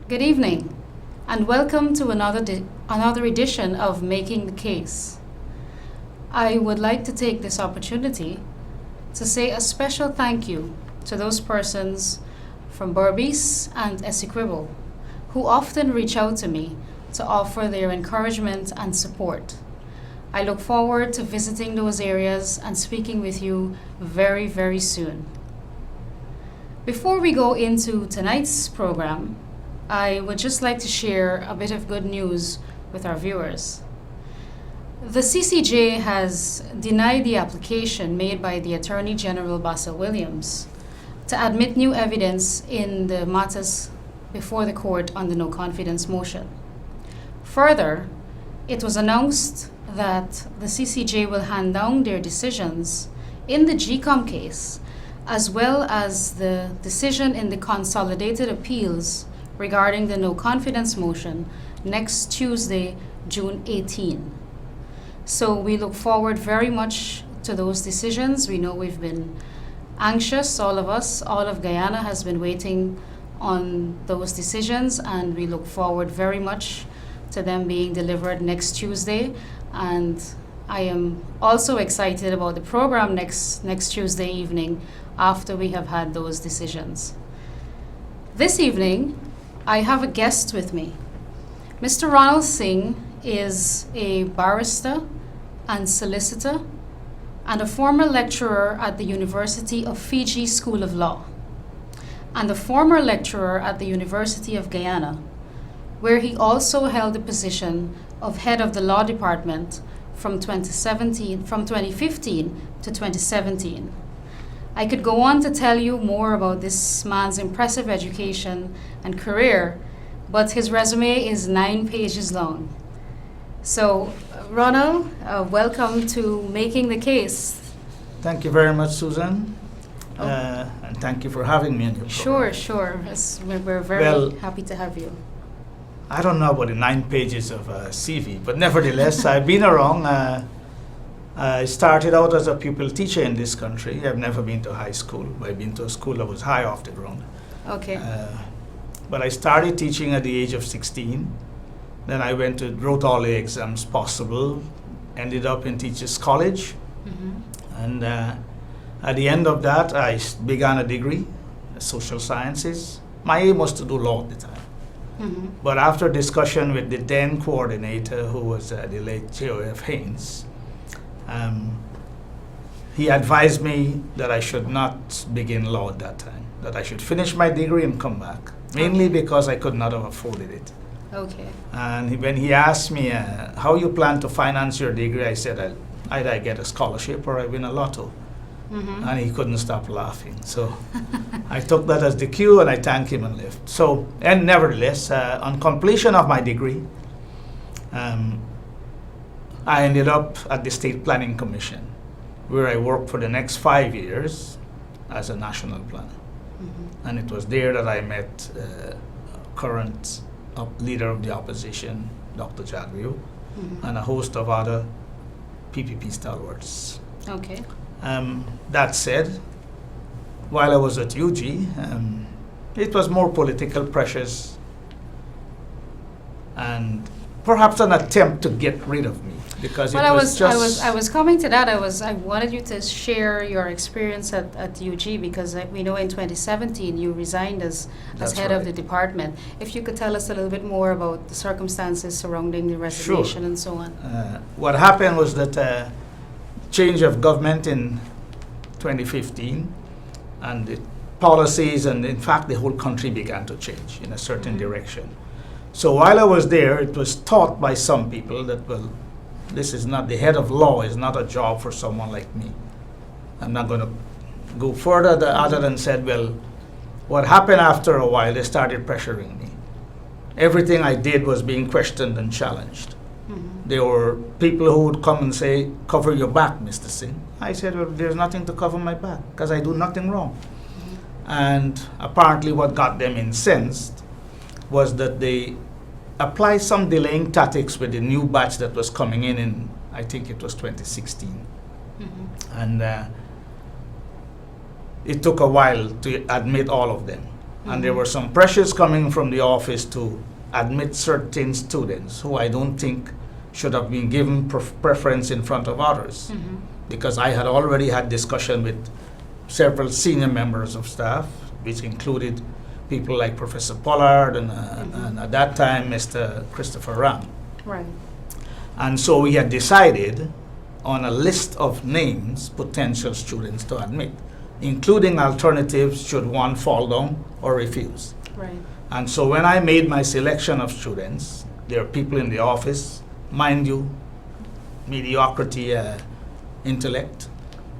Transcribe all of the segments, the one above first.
Good evening, and welcome to another edition of Making the Case. I would like to take this opportunity to say a special thank you to those persons from Berbice and Essequibo who often reach out to me to offer their encouragement and support. I look forward to visiting those areas and speaking with you very, very soon. Before we go into tonight's program, I would just like to share a bit of good news with our viewers. The CCJ has denied the application made by the Attorney General Bassel Williams to admit new evidence in the matters before the court on the no confidence motion. Further, it was announced that the CCJ will hand down their decisions in the GCOM case, as well as the decision in the consolidated appeals regarding the no confidence motion next Tuesday, June 18. So we look forward very much to those decisions. We know we've been anxious, all of us, all of Guyana has been waiting on those decisions, and we look forward very much to them being delivered next Tuesday. And I am also excited about the program next Tuesday evening after we have had those decisions. This evening, I have a guest with me. Mr. Rana Singh is a barrister and solicitor and a former lecturer at the University of Fiji School of Law and a former lecturer at the University of Guyana, where he also held the position of head of the law department from 2015 to 2017. I could go on to tell you more about this man's impressive education and career, but his resume is 9 pages long. So, Ronald, welcome to Making the Case. Thank you very much, Susan. And thank you for having me in your program. Sure. We're very happy to have you. I don't know about the 9 pages of CV, but nevertheless, I've been around. I started out as a pupil teacher in this country. I've never been to high school. I've been to a school that was high off the ground. Okay. But I started teaching at the age of 16. Then I wrote all the exams possible, ended up in Teachers College. Mm-hmm. And at the end of that, I began a degree, social sciences. My aim was to do law at the time. Mm-hmm. But after discussion with the then coordinator, who was the late J.O.F. Haynes, he advised me that I should not begin law at that time, that I should finish my degree and come back, mainly because I could not have afforded it. Okay. And when he asked me how you plan to finance your degree, I said either I get a scholarship or I win a lotto. Mm-hmm. And he couldn't stop laughing. So I took that as the cue and I thanked him and left. So, and nevertheless, on completion of my degree, I ended up at the State Planning Commission, where I worked for the next 5 years as a national planner. Mm-hmm. And it was there that I met current leader of the opposition, Dr. Jadwiu, mm-hmm. and a host of other PPP stalwarts. Okay. That said, while I was at UG, it was more political pressures and perhaps an attempt to get rid of me, because I was coming to that. I wanted you to share your experience at UG, because we know in 2017 you resigned as head of the department. If you could tell us a little bit more about the circumstances surrounding the resignation. Sure. And so on. What happened was that change of government in 2015, and the policies and in fact the whole country began to change in a certain mm-hmm. direction. So while I was there, it was taught by some people that, well, this is not, the head of law is not a job for someone like me. I'm not going to go further other than said, well, what happened after a while, they started pressuring me. Everything I did was being questioned and challenged. Mm-hmm. There were people who would come and say, cover your back, Mr. Singh. I said, well, there's nothing to cover my back, because I do nothing wrong. Mm-hmm. And apparently what got them incensed was that they applied some delaying tactics with the new batch that was coming in I think it was 2016. Mm-hmm. And it took a while to admit all of them. And there were some pressures coming from the office to admit certain students who I don't think should have been given preference in front of others. Because I had already had discussion with several senior members of staff, which included people like Professor Pollard and at that time Mr. Christopher Ram. Right. And so we had decided on a list of names, potential students to admit, including alternatives should one fall down or refuse. Right. And so when I made my selection of students, there are people in the office, mind you, mediocrity intellect,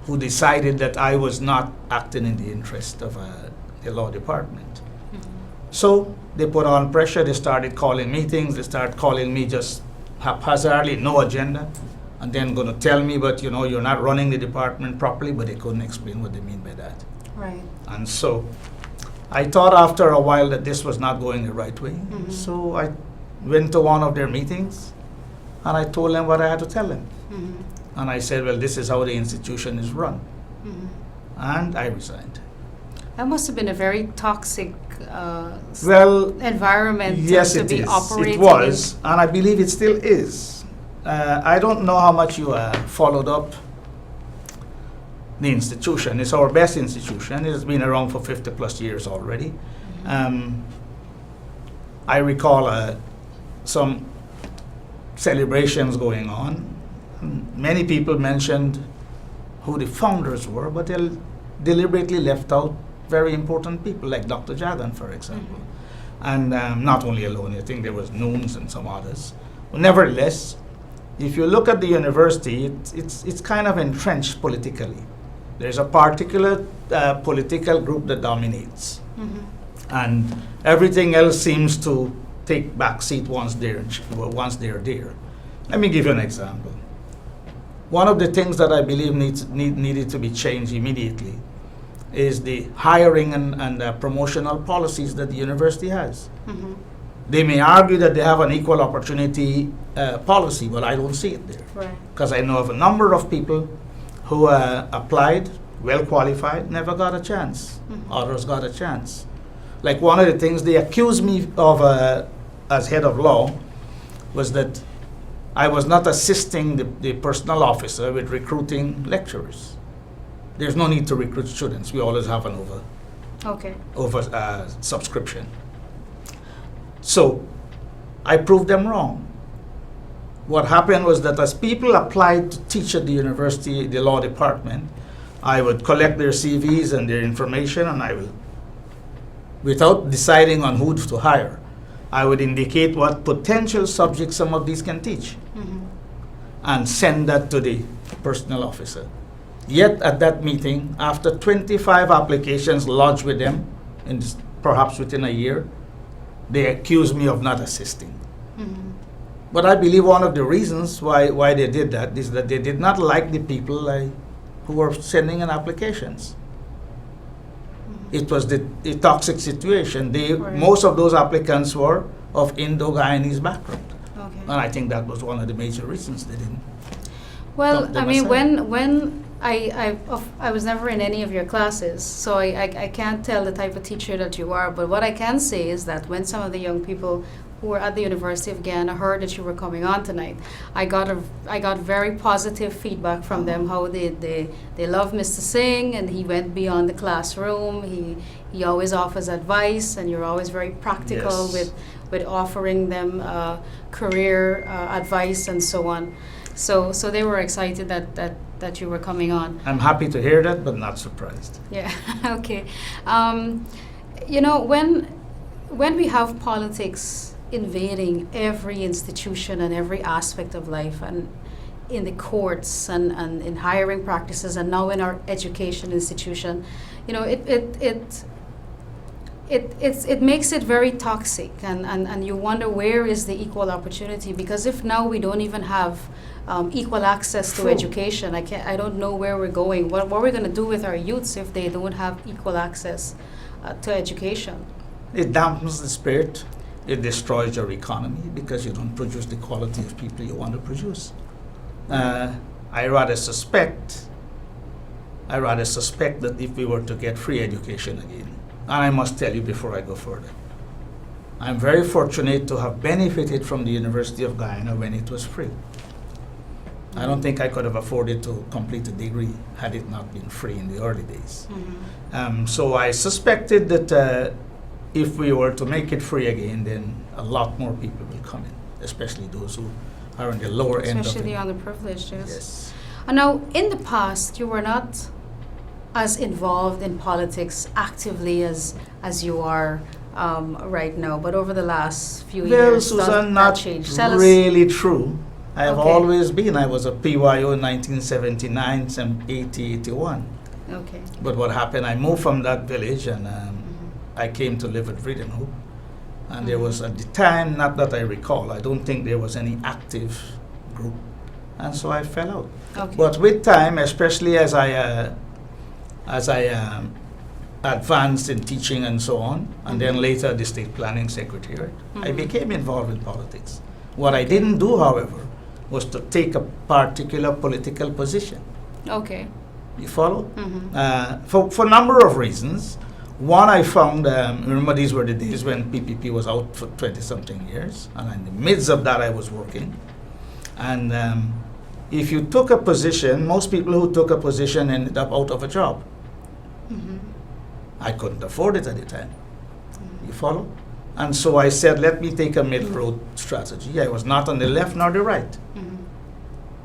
who decided that I was not acting in the interest of the law department. So they put on pressure, they started calling meetings, they started calling me just haphazardly, no agenda, and then going to tell me, but you know, you're not running the department properly, but they couldn't explain what they mean by that. Right. And so I thought after a while that this was not going the right way. So I went to one of their meetings and I told them what I had to tell them. And I said, well, this is how the institution is run. And I resigned. That must have been a very toxic environment yes, to it be is. operating It was, and I believe it still is. I don't know how much you followed up the institution. It's our best institution. It has been around for 50 plus years already. I recall some celebrations going on. Many people mentioned who the founders were, but they deliberately left out very important people like Dr. Jagan, for example. And not only alone, I think there was Noons and some others. But nevertheless, if you look at the university, it's kind of entrenched politically. There's a particular political group that dominates. And everything else seems to take back seat once they're there. Let me give you an example. One of the things that I believe needed to be changed immediately is the hiring and promotional policies that the university has. They may argue that they have an equal opportunity policy, but I don't see it there. Because I know of a number of people who applied, well qualified, never got a chance. Others got a chance. Like one of the things they accused me of as head of law was that I was not assisting the personnel officer with recruiting lecturers. There's no need to recruit students. We always have an over subscription. So I proved them wrong. What happened was that as people applied to teach at the university, the law department, I would collect their CVs and their information, and I will, without deciding on who to hire, I would indicate what potential subjects some of these can teach and send that to the personnel officer. Yet at that meeting, after 25 applications lodged with them, and perhaps within a year, they accused me of not assisting. But I believe one of the reasons why they did that is that they did not like the people who were sending in applications. It was the toxic situation. Most of those applicants were of Indo-Guyanese background. And I think that was one of the major reasons they didn't. Well, I mean, when I was never in any of your classes, so I can't tell the type of teacher that you are, but what I can say is that when some of the young people who were at the University of Guyana heard that you were coming on tonight, I got very positive feedback from them, how they love Mr. Singh, and he went beyond the classroom. He always offers advice, and you're always very practical with offering them career advice and so on. So they were excited that you were coming on. I'm happy to hear that, but not surprised. Yeah, okay. You know, when we have politics invading every institution and every aspect of life, and in the courts and in hiring practices, and now in our education institution, you know, it makes it very toxic, and you wonder where is the equal opportunity, because if now we don't even have equal access to education, I don't know where we're going. What are we going to do with our youths if they don't have equal access to education? It dampens the spirit. It destroys your economy because you don't produce the quality of people you want to produce. I rather suspect that if we were to get free education again, And I must tell you before I go further, I'm very fortunate to have benefited from the University of Guyana when it was free. I don't think I could have afforded to complete a degree had it not been free in the early days. So I suspected that if we were to make it free again, then a lot more people will come in, especially those who are on the lower end of it. Especially the underprivileged, yes. Yes. And now, in the past, you were not as involved in politics actively as you are right now, but over the last few Well, years, Susan, that not changed. Tell us. really true. I have Okay. always been. I was a PYO in 1979, some 80, 81. Okay. But what happened, I moved from that village and I came to live at Vredenhoek. And there was at the time, not that I recall, I don't think there was any active group. And so I fell out. Okay. But with time, especially as I advanced in teaching and so on, and then later the State Planning Secretariat, I became involved in politics. What I didn't do, however, was to take a particular political position. Okay. You follow? For a number of reasons. One, I found, remember these were the days when PPP was out for 20-something years, and in the midst of that I was working. And if you took a position, most people who took a position ended up out of a job. I couldn't afford it at the time. You follow? And so I said, let me take a middle road strategy. I was not on the left nor the right.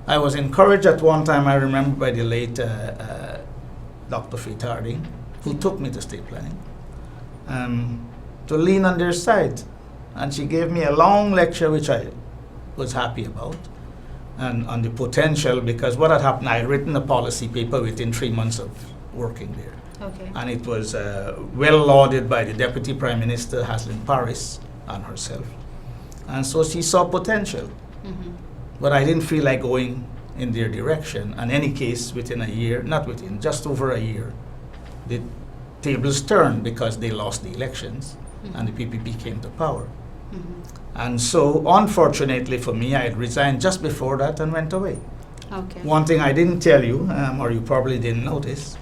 I was encouraged at one time, I remember, by the late Dr. Faith Harding, who took me to state planning, to lean on their side. And she gave me a long lecture, which I was happy about, and on the potential, because what had happened, I had written a policy paper within 3 months of working there. Okay. And it was well lauded by the Deputy Prime Minister, Haslin Paris, and herself. And so she saw potential. But I didn't feel like going in their direction. In any case, within a year, not within, just over a year, the tables turned because they lost the elections and the PPP came to power. And so, unfortunately for me, I had resigned just before that and went away. Okay. One thing I didn't tell you, or you probably didn't notice,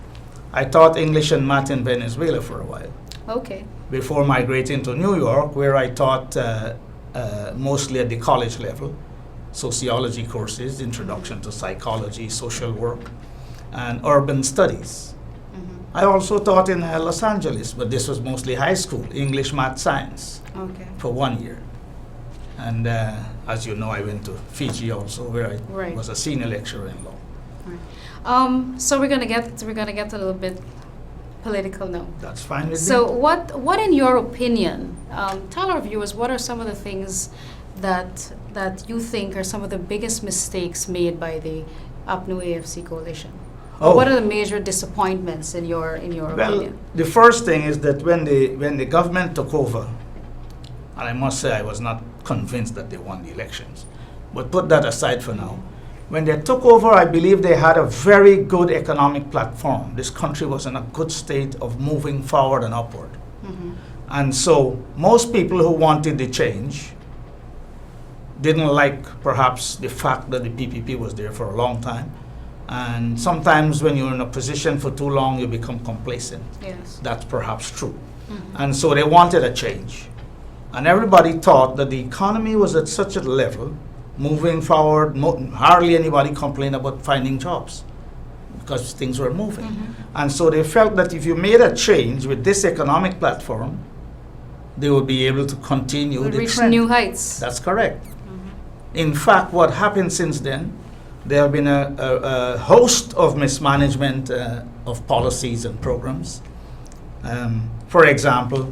I taught English and math in Venezuela for a while. Okay. Before migrating to New York, where I taught mostly at the college level, sociology courses, introduction to psychology, social work, and urban studies. I also taught in Los Angeles, but this was mostly high school, English, math, science, Okay. for 1 year. And as you know, I went to Fiji also, where I Right. was a senior lecturer in law. So we're gonna get a little bit political now. That's fine with So me. what in your opinion, tell our viewers what are some of the things that you think are some of the biggest mistakes made by the UPNU AFC coalition? Or what are the major disappointments in your Well, opinion? the first thing is that when the government took over, and I must say I was not convinced that they won the elections, but put that aside for now. When they took over, I believe they had a very good economic platform. This country was in a good state of moving forward and upward. And so most people who wanted the change didn't like perhaps the fact that the PPP was there for a long time. And sometimes when you're in a position for too long, you become complacent. Yes. That's perhaps true. And so they wanted a change. And everybody thought that the economy was at such a level, moving forward, hardly anybody complained about finding jobs because things were moving. And so they felt that if you made a change with this economic platform, they would be able to continue We'll the reach trend. new heights. That's correct. In fact, what happened since then, there have been a host of mismanagement of policies and programs. For example,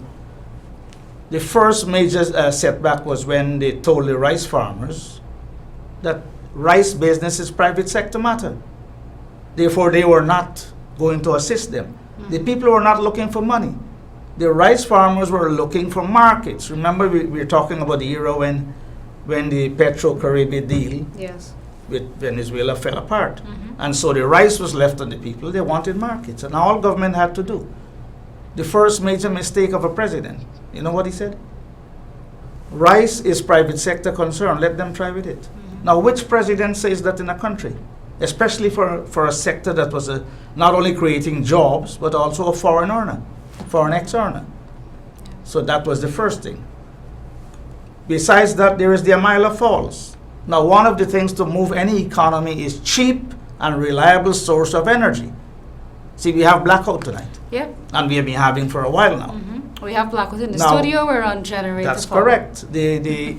the first major setback was when they told the rice farmers that rice business is private sector matter. Therefore, they were not going to assist them. The people were not looking for money. The rice farmers were looking for markets. Remember, we were talking about the era when the Petro-Caribbean deal Yes. with Venezuela fell apart. And so the rice was left on the people. They wanted markets. And all government had to do. The first major mistake of a president, you know what he said? Rice is private sector concern. Let them try with it. Now, which president says that in a country? Especially for a sector that was not only creating jobs, but also a foreign earner. for an ex-earner. So that was the first thing. Besides that, there is the Amila Falls. Now, one of the things to move any economy is cheap and reliable source of energy. See, we have blackout tonight. Yep. And we have been having for a while now. We have blackout in the Now, studio. We're on generator. That's power. correct. The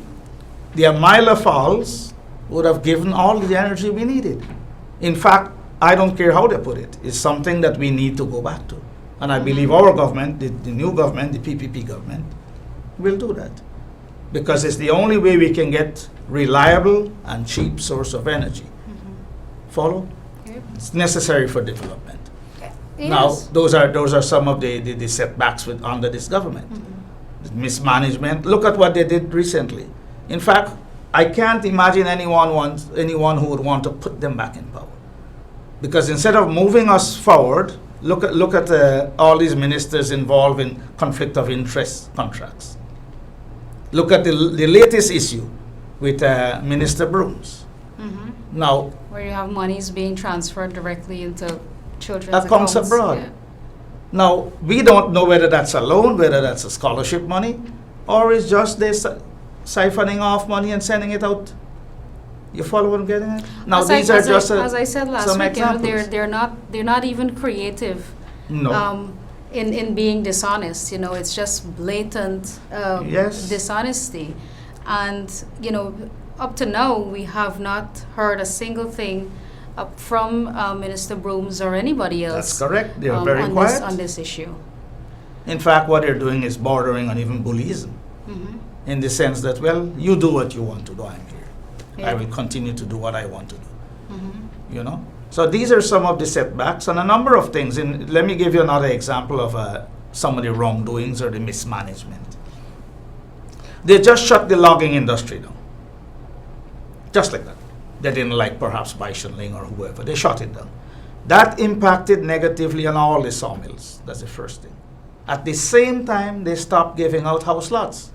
Amila Falls would have given all the energy we needed. In fact, I don't care how they put it. It's something that we need to go back to. And I believe our government, the new government, the PPP government, will do that. Because it's the only way we can get reliable and cheap source of energy. Follow? Yep. It's necessary for development. Yes. Now, those are some of the setbacks under this government. The mismanagement. Look at what they did recently. In fact, I can't imagine anyone who would want to put them back in power. Because instead of moving us forward, look at all these ministers involved in conflict of interest contracts. Look at the latest issue with Minister Brooms. Now, where you have monies being transferred directly into children's that comes accounts. abroad. Yeah. Now, we don't know whether that's a loan, whether that's a scholarship money, or it's just they siphoning off money and sending it out. You follow what I'm getting at? Now, As I said last some week, you know, examples. they're not even creative. No. In being dishonest, you know, it's just blatant Yes. dishonesty, and you know, up to now we have not heard a single thing from Minister Brooms or anybody else. That's correct. They're very on quiet. on this issue. In fact, what they're doing is bordering on even bullyism, in the sense that, well, you do what you want to do. I'm here. Yeah. I will continue to do what I want to do. You know. So these are some of the setbacks and a number of things. And let me give you another example of some of the wrongdoings or the mismanagement. They just shut the logging industry down, just like that. They didn't like perhaps Ling or whoever. They shut it down. That impacted negatively on all the sawmills. That's the first thing. At the same time, they stopped giving out house lots.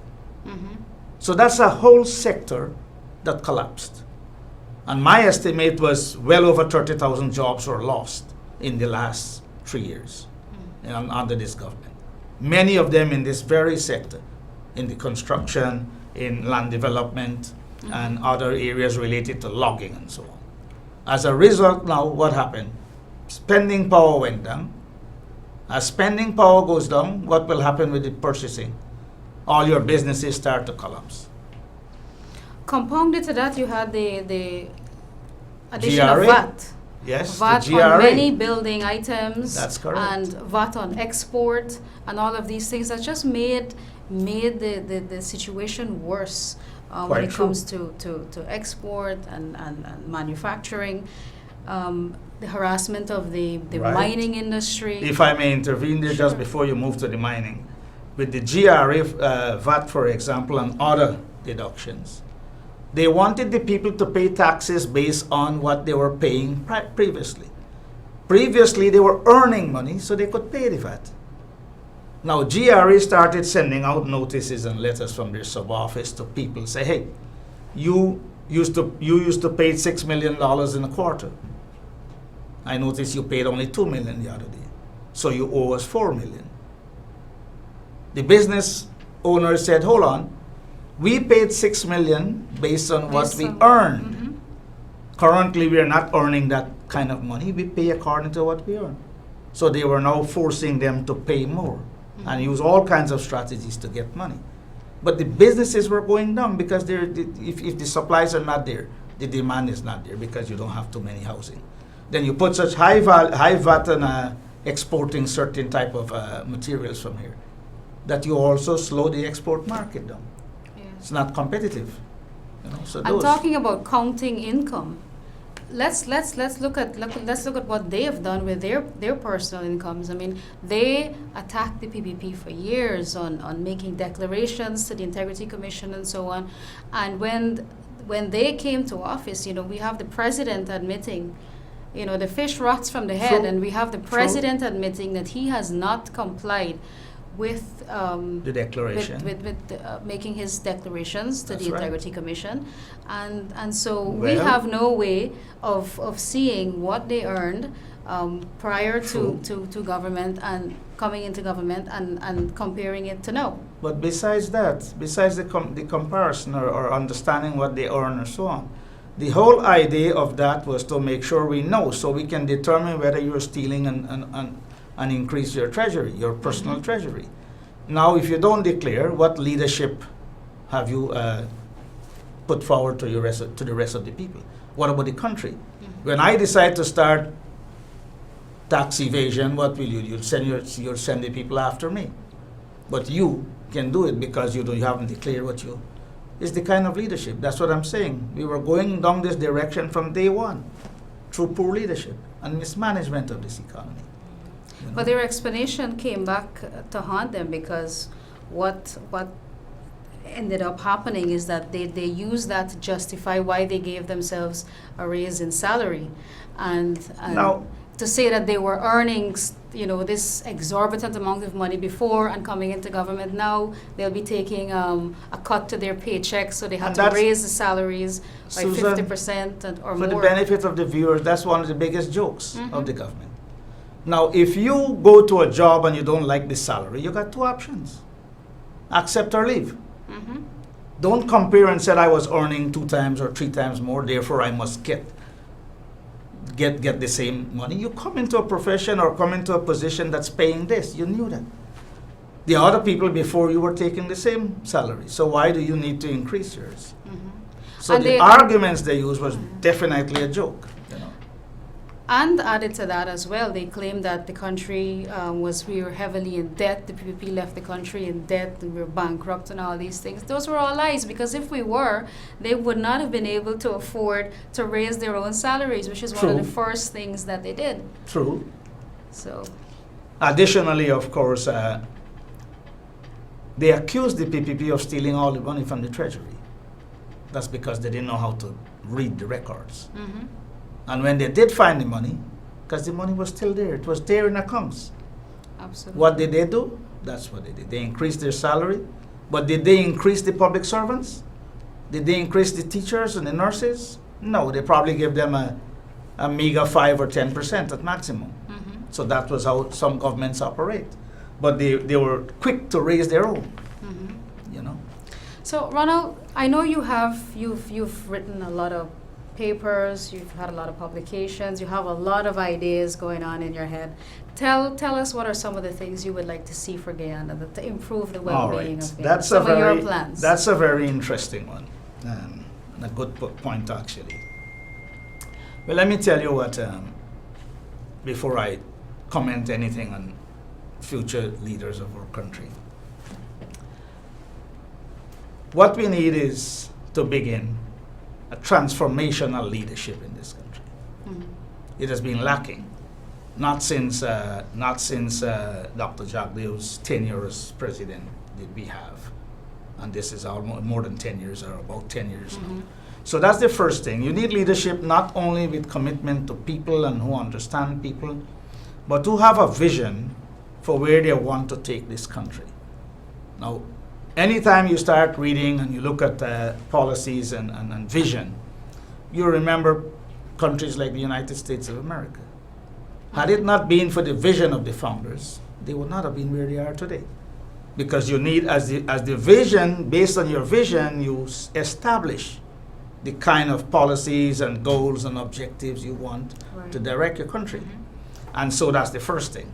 So that's a whole sector that collapsed. And my estimate was well over 30,000 jobs were lost in the last 3 years under this government. Many of them in this very sector, in the construction, in land development, and other areas related to logging and so on. As a result, now what happened? Spending power went down. As spending power goes down, what will happen with the purchasing? All your businesses start to collapse. Compounded to that, you had the addition of GRA? VAT. Yes, VAT the GRA. on many building items. That's correct. And VAT on export and all of these things that just made the situation worse when Quite it true. comes to export and manufacturing. The harassment of the Right. mining industry. If I may intervene there just Sure. before you move to the mining. With the GRA, VAT, for example, and other deductions, they wanted the people to pay taxes based on what they were paying previously. Previously, they were earning money, so they could pay the VAT. Now, GRA started sending out notices and letters from their sub-office to people, say, hey, you used to pay $6 million in a quarter. I noticed you paid only $2 million the other day, so you owe us $4 million. The business owner said, hold on, we paid $6 million based on what Based we on- earned. Currently, we are not earning that kind of money. We pay according to what we earn. So they were now forcing them to pay more and use all kinds of strategies to get money. But the businesses were going down because if the supplies are not there, the demand is not there because you don't have too many housing. Then you put such high VAT on exporting certain type of materials from here that you also slow the export market down. It's not competitive. You know, so I'm talking about counting income. Let's look at what they have done with their personal incomes. I mean, they attacked the PPP for years on making declarations to the Integrity Commission and so on. And when they came to office, you know, we have the president admitting, you know, the fish rots from the head, True. and we have the president admitting that he has not complied with the declaration. with making his declarations to That's the right. Integrity Commission, and so we Well- have no way of seeing what they earned, prior True. to government and coming into government and comparing it to now. But besides that, besides the comparison or understanding what they earn and so on, the whole idea of that was to make sure we know so we can determine whether you're stealing and increase your treasury, your personal treasury. Now, if you don't declare, what leadership have you put forward to the rest of the people? What about the country? When I decide to start tax evasion, what will you do? You'll send the people after me. But you can do it because you haven't declared what you. It's the kind of leadership. That's what I'm saying. We were going down this direction from day one through poor leadership and mismanagement of this economy. You know? But their explanation came back to haunt them because what ended up happening is that they used that to justify why they gave themselves a raise in salary, and Now, to say that they were earning, this exorbitant amount of money before and coming into government now, they'll be taking a cut to their paychecks, so they had And to that's- raise the salaries by Susan, 50% or for more. the benefit of the viewers, that's one of the biggest jokes of the government. Now, if you go to a job and you don't like the salary, you got two options: accept or leave. Don't compare and say I was earning 2 times or 3 times more, therefore I must get the same money. You come into a profession or come into a position that's paying this. You knew that. The other people before you were taking the same salary. So why do you need to increase yours? So And the they- arguments they used was definitely a joke. You know. And added to that as well, they claimed that the country we were heavily in debt. The PPP left the country in debt, and we were bankrupt and all these things. Those were all lies, because if we were, they would not have been able to afford to raise their own salaries, which is one of True. the first things that they did. True. So, Additionally, of course, they accused the PPP of stealing all the money from the Treasury. That's because they didn't know how to read the records. And when they did find the money, because the money was still there, it was there in accounts. absolutely. What did they do? That's what they did. They increased their salary. But did they increase the public servants? Did they increase the teachers and the nurses? No, they probably gave them a meager 5 or 10% at maximum. So that was how some governments operate. But they were quick to raise their own, you know. So, Ronald, I know you've written a lot of papers, you've had a lot of publications, you have a lot of ideas going on in your head. Tell us what are some of the things you would like to see for Guyana to improve the All well-being right, of Guyana. that's Some of your plans. That's a very interesting one, and a good point actually. Well, let me tell you what. Before I comment anything on future leaders of our country, what we need is to begin a transformational leadership in this country. It has been lacking. Not since Dr. Jagdev's tenure as president did we have. And this is almost more than 10 years, or about 10 years now. So that's the first thing. You need leadership not only with commitment to people and who understand people, but to have a vision for where they want to take this country. Now, anytime you start reading and you look at policies and vision, you remember countries like the United States of America. Had it not been for the vision of the founders, they would not have been where they are today. Because you need, as the vision, based on your vision, you establish the kind of policies and goals and objectives you want to direct your country. And so that's the first thing.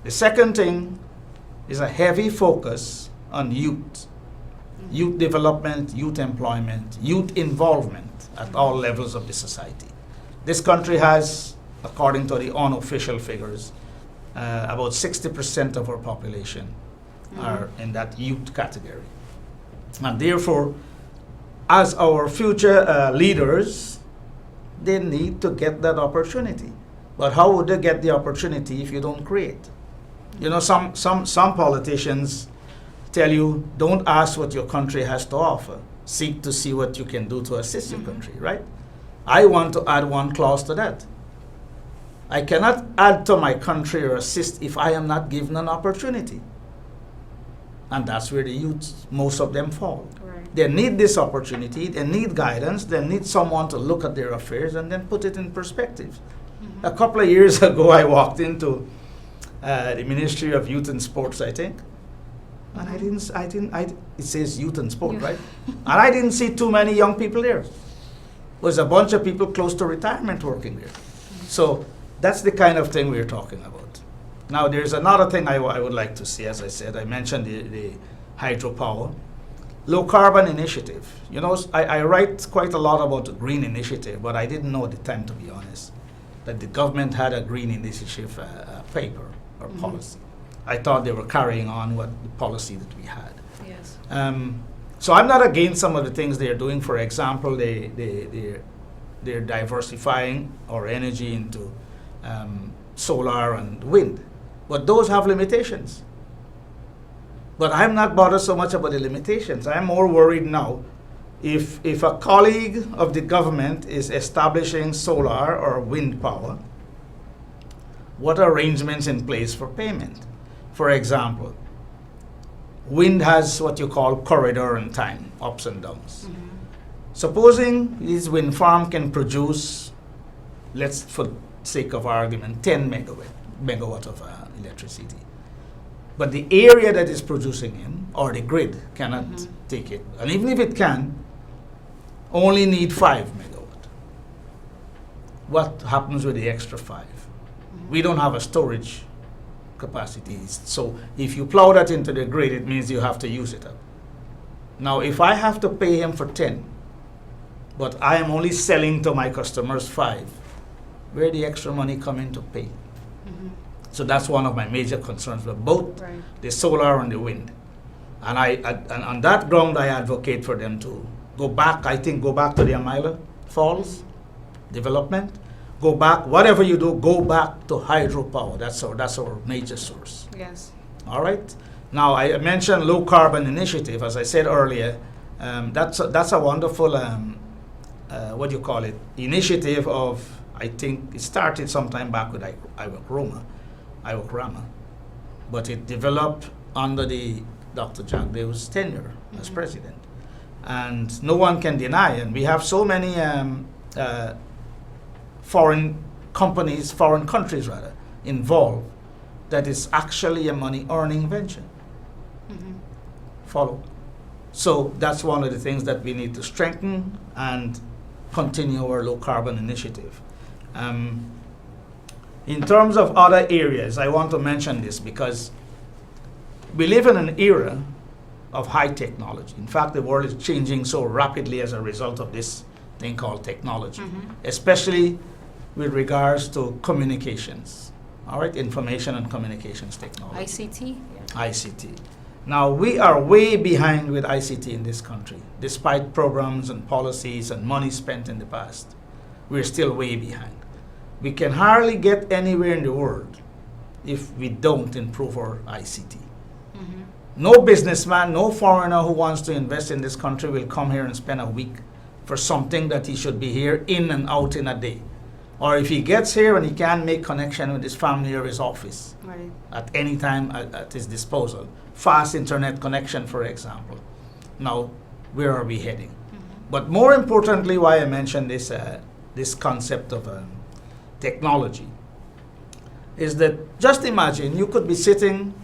The second thing is a heavy focus on youth. Youth development, youth employment, youth involvement at all levels of the society. This country has, according to the unofficial figures, about 60% of our population are in that youth category. And therefore, as our future leaders, they need to get that opportunity. But how would they get the opportunity if you don't create? You know, some politicians tell you, don't ask what your country has to offer. Seek to see what you can do to assist your country, right? I want to add one clause to that. I cannot add to my country or assist if I am not given an opportunity. And that's where the youth, most of them fall. Right. They need this opportunity, they need guidance, they need someone to look at their affairs and then put it in perspective. A couple of years ago, I walked into the Ministry of Youth and Sports, I think, and it says Youth and Sport, right? And I didn't see too many young people there. It was a bunch of people close to retirement working there. So that's the kind of thing we're talking about. Now, there's another thing I would like to see. As I said, I mentioned the hydropower. Low carbon initiative. You know, I write quite a lot about the green initiative, but I didn't know at the time, to be honest, that the government had a green initiative paper or policy. I thought they were carrying on what the policy that we had. Yes. So I'm not against some of the things they're doing. For example, they're diversifying our energy into solar and wind, but those have limitations. But I'm not bothered so much about the limitations. I'm more worried now if a colleague of the government is establishing solar or wind power, what arrangements in place for payment? For example, wind has what you call corridor and time, ups and downs. Supposing this wind farm can produce, let's for sake of argument, 10 megawatt of electricity. But the area that is producing in, or the grid, cannot take it. And even if it can, only need 5 megawatt. What happens with the extra 5? We don't have a storage capacity. So if you plow that into the grid, it means you have to use it up. Now, if I have to pay him for 10, but I am only selling to my customers 5, where the extra money come in to pay? So that's one of my major concerns with both the solar and the wind. And and on that ground, I advocate for them to go back to the Amila Falls development. Go back, whatever you do, go back to hydropower. That's our major source. Yes. All right. Now, I mentioned low carbon initiative. As I said earlier, that's a wonderful, initiative of, I think it started sometime back with Rama, but it developed under the Dr. Jagdev's tenure as president. And no one can deny, and we have so many foreign countries involved, that is actually a money-earning venture. Follow. So that's one of the things that we need to strengthen and continue our low-carbon initiative. In terms of other areas, I want to mention this because we live in an era of high technology. In fact, the world is changing so rapidly as a result of this thing called technology, especially with regards to communications, all right, information and communications technology. ICT? ICT. Now, we are way behind with ICT in this country. Despite programs and policies and money spent in the past, we're still way behind. We can hardly get anywhere in the world if we don't improve our ICT. No businessman, no foreigner who wants to invest in this country will come here and spend a week for something that he should be here in and out in a day. Or if he gets here and he can't make connection with his family or his office at any time at his disposal. Fast internet connection, for example. Now, where are we heading? But more importantly, why I mentioned this concept of technology is that just imagine you could be sitting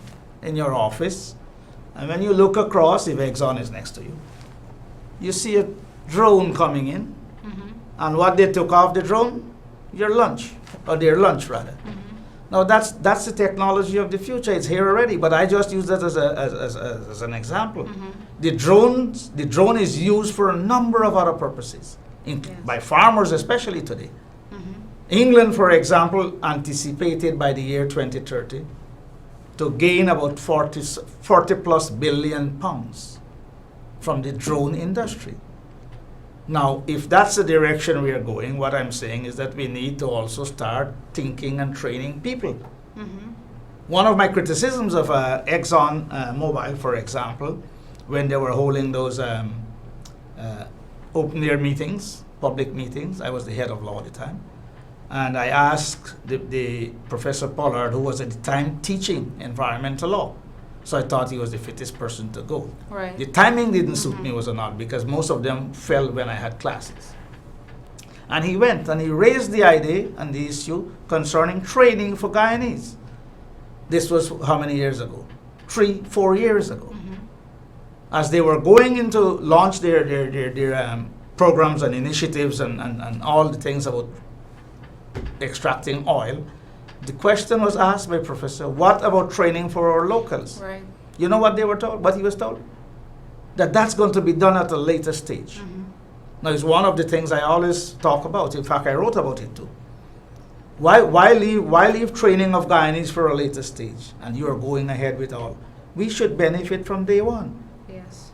in your office, and when you look across, if Exxon is next to you, you see a drone coming in, and what they took off the drone? Your lunch, or their lunch rather. Now that's the technology of the future. It's here already, but I just use that as an example. The drone is used for a number of other purposes, by farmers especially today. England, for example, anticipated by the year 2030 to gain about 40 plus billion pounds from the drone industry. Now, if that's the direction we are going, what I'm saying is that we need to also start thinking and training people. One of my criticisms of Exxon Mobil, for example, when they were holding those open-air meetings, public meetings, I was the head of law at the time, and I asked the Professor Pollard, who was at the time teaching environmental law, so I thought he was the fittest person to go. The timing didn't suit me, was or not, because most of them fell when I had classes. And he went and he raised the idea and the issue concerning training for Guyanese. This was how many years ago? 3-4 years ago. Mm-hmm. As they were going into launch their programs and initiatives and all the things about extracting oil, the question was asked by Professor, what about training for our locals? Right. You know what they were told? What he was told? That that's going to be done at a later stage. Mm-hmm. Now, it's one of the things I always talk about. In fact, I wrote about it too. Why leave training of Guyanese for a later stage? And you are going ahead with all. We should benefit from day one. Yes.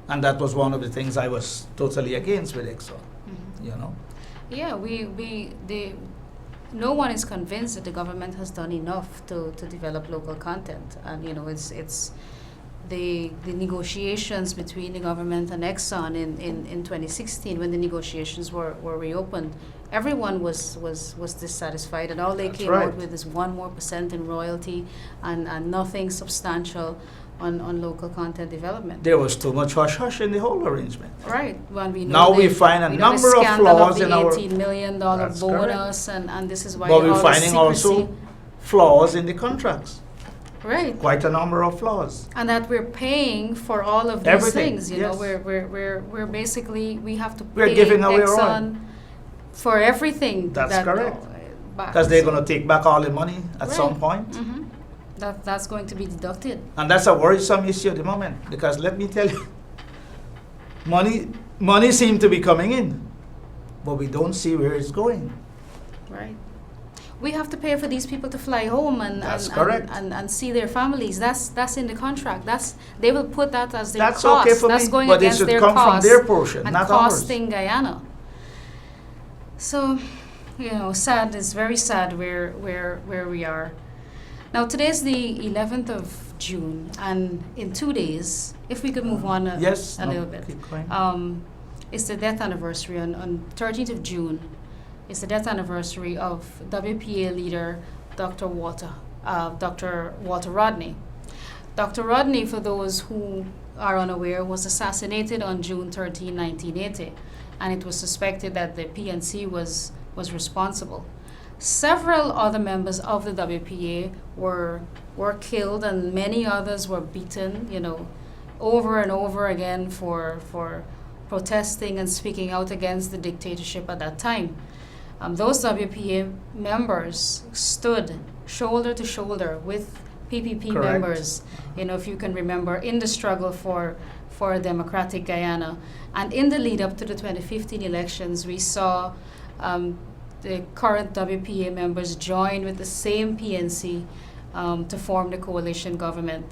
And that was one of the things I was totally against with Exxon. Mm-hmm. You know. Yeah, no one is convinced that the government has done enough to develop local content, and it's the negotiations between the government and Exxon in 2016, when the negotiations were reopened, everyone was dissatisfied, and all they That's came right. out with is 1% more in royalty and nothing substantial on local content development. There was too much hush-hush in the whole arrangement. Right. When we Now know we find a we know the number of scandal flaws the in our... $18 million That's bonus, and this is why But all we're the finding secrecy. also flaws in the contracts. Right. Quite a number of flaws. And that we're paying for all of these Everything, things. You yes. know, we're basically, we have to We're pay giving away oil. Exxon for everything. That's that, correct. back. Because they're So- going to take back all the money at some Right. point. Mhm. That's going to be deducted. And that's a worrisome issue at the moment. Because let me tell you, money seems to be coming in, but we don't see where it's going. Right. We have to pay for these people to fly home That's correct. and see their families. That's in the contract. They will put that as their That's cost. okay for That's me, going but it against should their come from cost their portion, and not ours. costing Guyana. So, sad. It's very sad where we are. Now today's the 11th of June, and in 2 days, if we could move on a little bit. Keep going. It's the death anniversary on 13th of June. It's the death anniversary of WPA leader Dr. Walter Rodney. Dr. Rodney, for those who are unaware, was assassinated on June 13, 1980, and it was suspected that the PNC was responsible. Several other members of the WPA were killed, and many others were beaten, over and over again for protesting and speaking out against the dictatorship at that time. Those WPA members stood shoulder to shoulder with PPP Correct. members, if you can remember, in the struggle for a democratic Guyana. And in the lead up to the 2015 elections, we saw the current WPA members join with the same PNC to form the coalition government.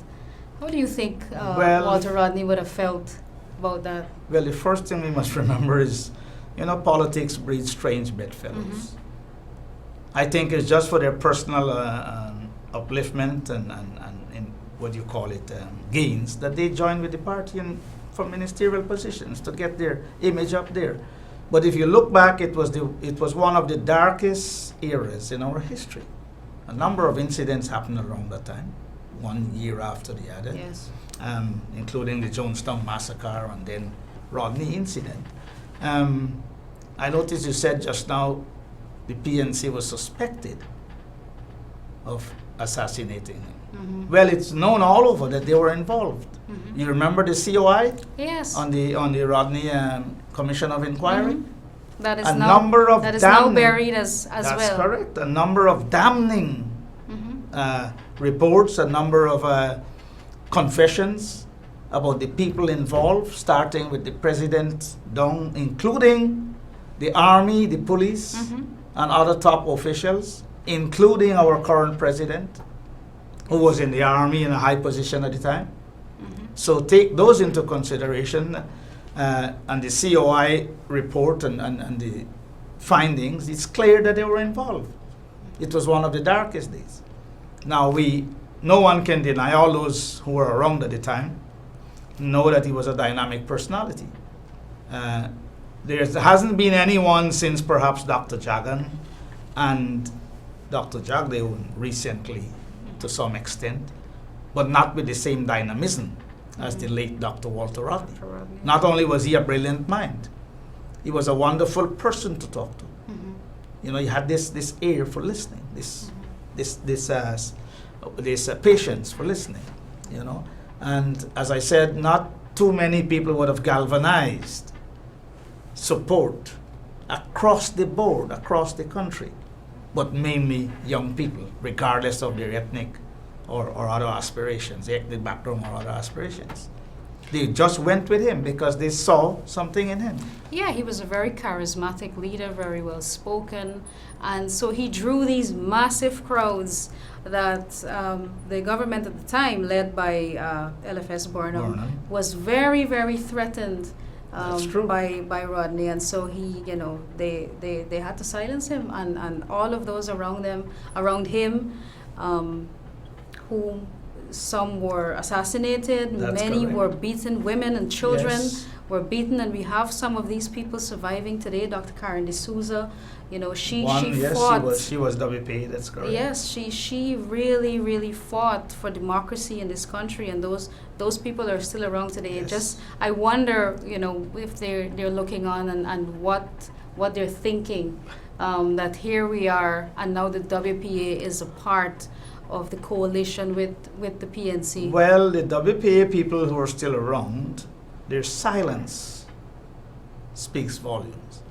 How do you think Walter Rodney would have felt about that? Well, the first thing we must remember is, politics breeds strange bedfellows. Mm-hmm. I think it's just for their personal upliftment and gains that they join with the party and for ministerial positions to get their image up there. But if you look back, it was one of the darkest eras in our history. A number of incidents happened around that time, one year after the other. Yes. Including the Jonestown massacre and then Rodney incident. I noticed you said just now the PNC was suspected of assassinating him. Mm-hmm. Well, it's known all over that they were involved. Mm-hmm. You remember the COI Yes. on the Rodney Commission of Inquiry? Mhm. That is A now number of that is now damning- buried as That's well. correct. A number of damning Mhm. reports, a number of confessions about the people involved, starting with the president down, including the army, the police, Mhm. and other top officials, including our current president, who was in the army in a high position at the time. Mhm. So take those into consideration, and the COI report and the findings, it's clear that they were involved. It was one of the darkest days. Now no one can deny, all those who were around at the time know that he was a dynamic personality. There hasn't been anyone since perhaps Dr. Jagan and Dr. Jagdeon recently to some extent, but not with the same dynamism as the late Dr. Walter Rodney. Dr. Rodney. Not only was he a brilliant mind, He was a wonderful person to talk to. Mm-hmm. You know, he had this ear for listening, this patience for listening. You know, and as I said, not too many people would have galvanized support across the board, across the country, but mainly young people, regardless of their ethnic or other aspirations, ethnic background or other aspirations. They just went with him because they saw something in him. Yeah, he was a very charismatic leader, very well spoken, and so he drew these massive crowds that the government at the time, led by LFS Burnham, was very, very threatened by Rodney, and so he, you know, they had to silence him, and all of those around him, who some were assassinated, That's many correct. were beaten, women and children Yes. were beaten, and we have some of these people surviving today. Dr. Karen D'Souza, you know, she fought. She was WP. That's correct. Yes, she really fought for democracy in this country, and those people are still around today. Yes. Just I wonder, you know, if they're looking on and what they're thinking, that here we are, and now the WPA is a part of the coalition with the PNC. Well, the WPA people who are still around, their silence speaks volumes,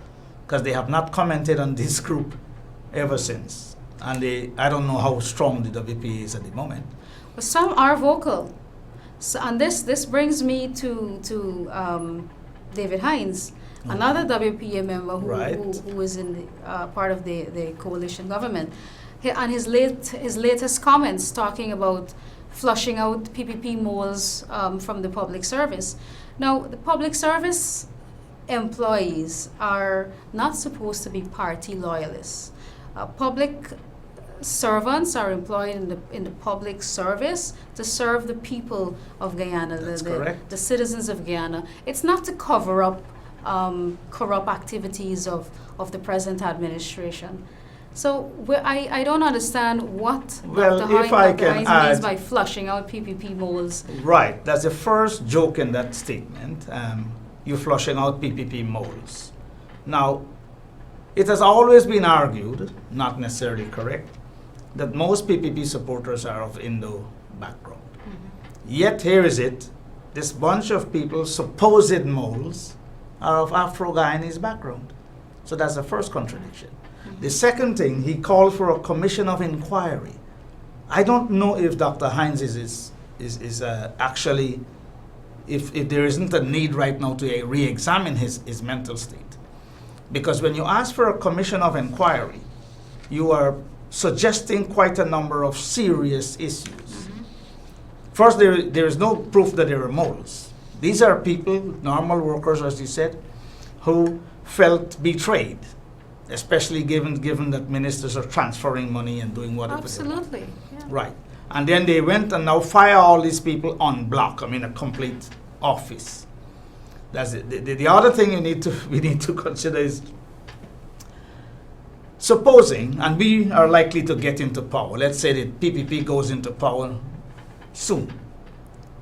because they have not commented on this group ever since. And I don't know how strong the WPA is at the moment. But some are vocal. So, and this brings me to David Hines, another WPA member who is in the, part of the coalition government. And his latest comments talking about flushing out PPP moles from the public service. Now, the public service employees are not supposed to be party loyalists. Public servants are employed in the public service to serve the people of Guyana, the citizens of Guyana. It's not to cover up corrupt activities of the present administration. So I don't understand what Dr. Hines means by flushing out PPP moles. Right, that's the first joke in that statement. You're flushing out PPP moles. Now, it has always been argued, not necessarily correct, that most PPP supporters are of Indo background. Mm-hmm. Yet here is it, this bunch of people, supposed moles, are of Afro-Guyanese background. So that's the first contradiction. The second thing, he called for a commission of inquiry. I don't know if Dr. Hines is actually, if there isn't a need right now to re-examine his mental state. Because when you ask for a commission of inquiry, you are suggesting quite a number of serious issues. Mm-hmm. First, there is no proof that there are moles. These are people, normal workers, as you said, who felt betrayed, especially given that ministers are transferring money and doing whatever. Absolutely. Yeah. Right. And then they went and now fire all these people on block, a complete office. That's it. The other thing we need to consider is, supposing, and we are likely to get into power, let's say that PPP goes into power soon,